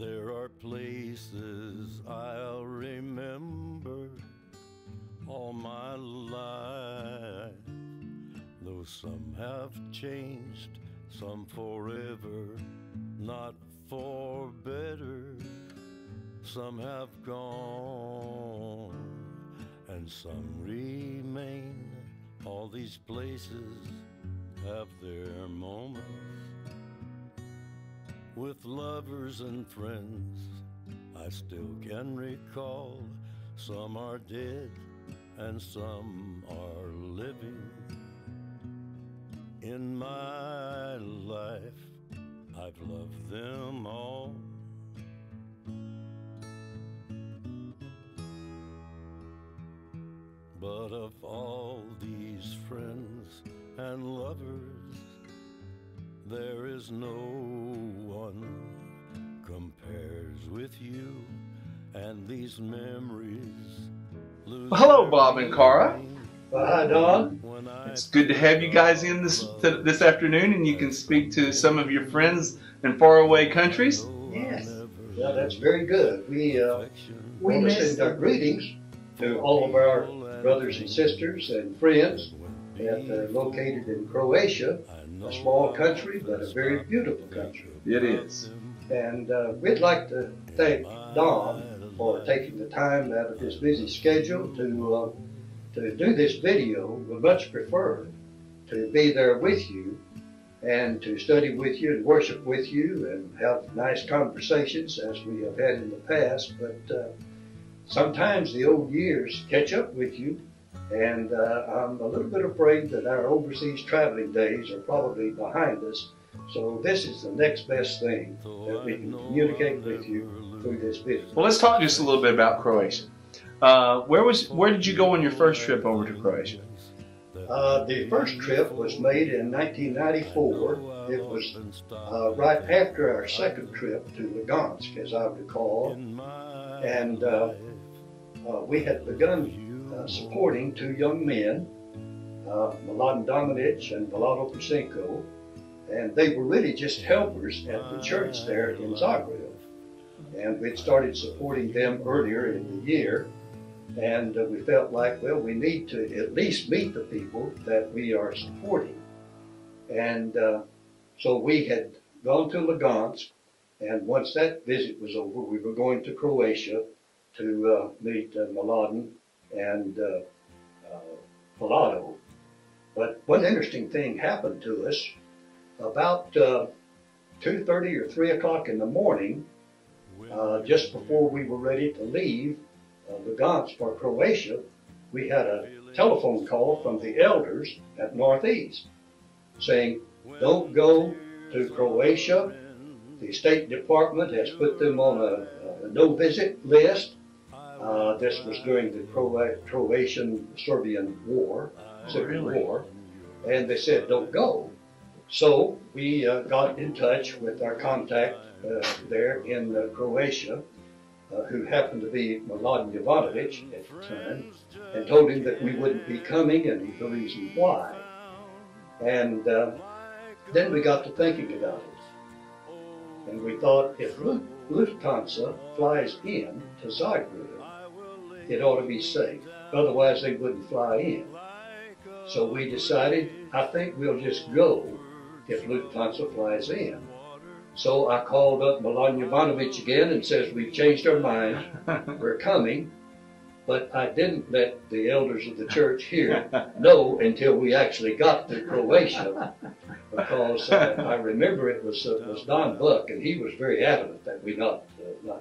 There are places I'll remember all my life, though some have changed, some forever, not for better. Some have gone and some remain. All these places have their moments with lovers and friends I still can recall. Some are dead and some are living. In my life I've loved them all. But of all these friends and lovers, there is no one compares with you, and these memories lose. Well, hello, Bob and Cara. Well, hi, Don. It's good to have you guys in this afternoon, and you can speak to some of your friends in faraway countries. Yes. Well, that's very good. We want to send our greetings to all of our brothers and sisters and friends that are located in Croatia, a small country, but a very beautiful country. It is. And we'd like to thank Don for taking the time out of his busy schedule to do this video. We much prefer to be there with you and to study with you and worship with you and have nice conversations as we have had in the past. But sometimes the old years catch up with you, and I'm a little bit afraid that our overseas traveling days are probably behind us. So this is the next best thing that we can communicate with you through this video. Well, let's talk just a little bit about Croatia. Where did you go on your first trip over to Croatia? The first trip was made in 1994. It was right after our second trip to Lugansk, as I recall. And we had begun supporting two young men, Mladen Dominic and Vlado Pusenko, and they were really just helpers at the church there in Zagreb. And we'd started supporting them earlier in the year, and we felt like, well, we need to at least meet the people that we are supporting. And so we had gone to Lugansk, and once that visit was over, we were going to Croatia to meet Mladen and Vlado. But one interesting thing happened to us. About 2:30 or 3 o'clock in the morning, just before we were ready to leave Lugansk for Croatia, we had a telephone call from the elders at Northeast saying, don't go to Croatia. The State Department has put them on a no-visit list. This was during the Croatian-Serbian War, Civil War, and they said don't go. So we got in touch with our contact there in Croatia, who happened to be Mladen Jovanovic at the time, and told him that we wouldn't be coming and the reason why. And then we got to thinking about it. And we thought, if Lufthansa flies in to Zagreb, it ought to be safe. Otherwise, they wouldn't fly in. So we decided, I think we'll just go if Lufthansa flies in. So I called up Mladen Jovanovic again and says, we've changed our mind, we're coming. But I didn't let the elders of the church here know until we actually got to Croatia, because I remember it was Don Buck, and he was very adamant that we not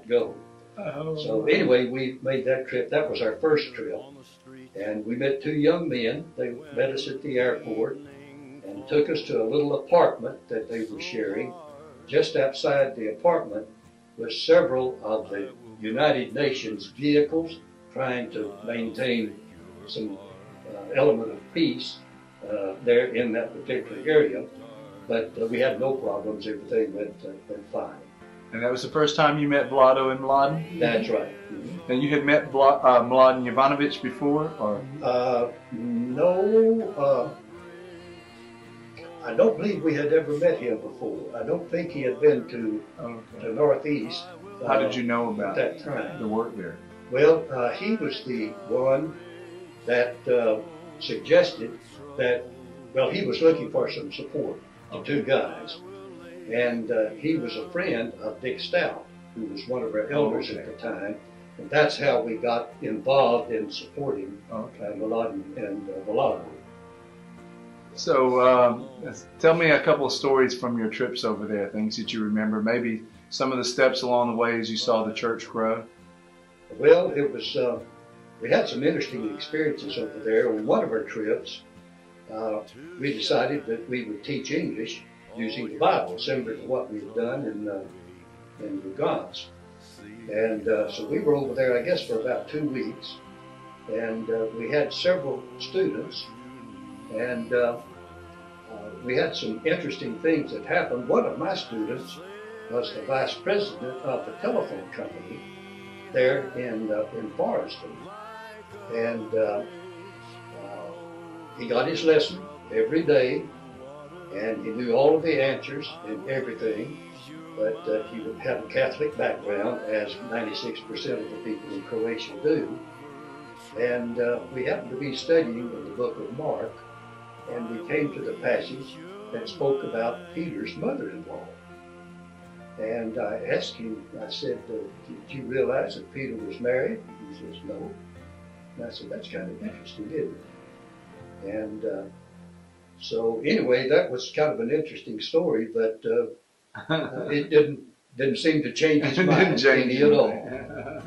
go. So anyway, we made that trip. That was our first trip, and we met two young men. They met us at the airport and took us to a little apartment that they were sharing. Just outside the apartment was several of the United Nations vehicles trying to maintain some element of peace there in that particular area. But we had no problems. Everything went fine. And that was the first time you met Vlado and Mladen? That's right. Mm-hmm. And you had met Mladen Jovanovic before, or? No. I don't believe we had ever met him before. I don't think he had been to Okay. Northeast. How did you know about at that time? the work there? Well, he was the one that suggested that, well, he was looking for some support, the two guys. And he was a friend of Dick Stout, who was one of our elders at the time. And that's how we got involved in supporting Milagro and Milagro. So tell me a couple of stories from your trips over there, things that you remember, maybe some of the steps along the way as you saw the church grow. Well, it was, we had some interesting experiences over there. On one of our trips, we decided that we would teach English using the Bible, similar to what we've done in Lugans. And so we were over there, I guess, for about 2 weeks. And we had several students. And we had some interesting things that happened. One of my students was the vice president of the telephone company there in Forreston. And he got his lesson every day, and he knew all of the answers and everything. But he would have a Catholic background, as 96% of the people in Croatia do. And we happened to be studying in the book of Mark, and we came to the passage that spoke about Peter's mother-in-law. And I asked him, I said, did you realize that Peter was married? He says, no. And I said, that's kind of interesting, isn't it? And so anyway, that was kind of an interesting story, but it didn't seem to change his mind any at all.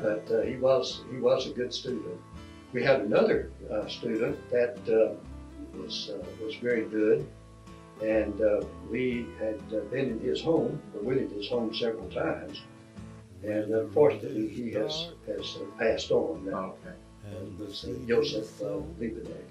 But he was a good student. We had another student that was very good, and we had been in his home, or went in his home several times, and unfortunately he has passed on now. Joseph Liebenegg.